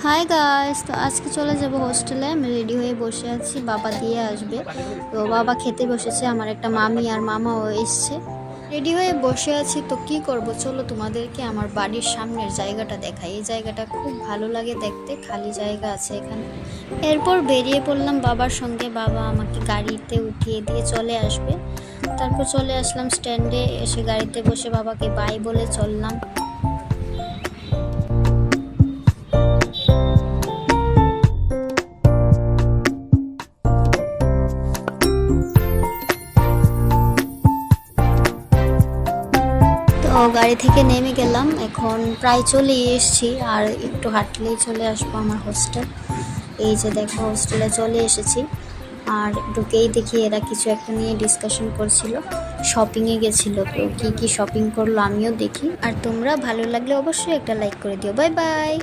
Hi guys, তো আজকে চলে যাব হোস্টেলে। আমি রেডি হয়ে বসে আছি, বাবা দিয়ে আসবে। তো বাবা খেতে বসেছে, আমার একটা মামি আর মামাও এসছে। রেডি হয়ে বসে আছি, তো কি করব, চলো তোমাদেরকে আমার বাড়ির সামনের জায়গাটা দেখাই। এই জায়গাটা খুব ভালো লাগে দেখতে, খালি জায়গা আছে এখানে। এরপর বেরিয়ে পড়লাম বাবার সঙ্গে, বাবা আমাকে গাড়িতে উঠিয়ে দিয়ে চলে আসবে। তারপর চলে আসলাম স্ট্যান্ডে, এসে গাড়িতে বসে বাবাকে বাই বলে চললাম। তো গাড়ি থেকে নেমে গেলাম, এখন প্রায় চলে এসেছি, আর একটু হাঁটলেই চলে আসবো আমার হোস্টেল। এই যে দেখো, হোস্টেলে চলে এসেছি। আর ঢুকেই দেখি এরা কিছু একটা নিয়ে ডিসকাশন করছিল, শপিংয়ে গেছিল। তো কি কি শপিং করলো আমিও দেখি। আর তোমরা ভালো লাগলে অবশ্যই একটা লাইক করে দিও। Bye bye.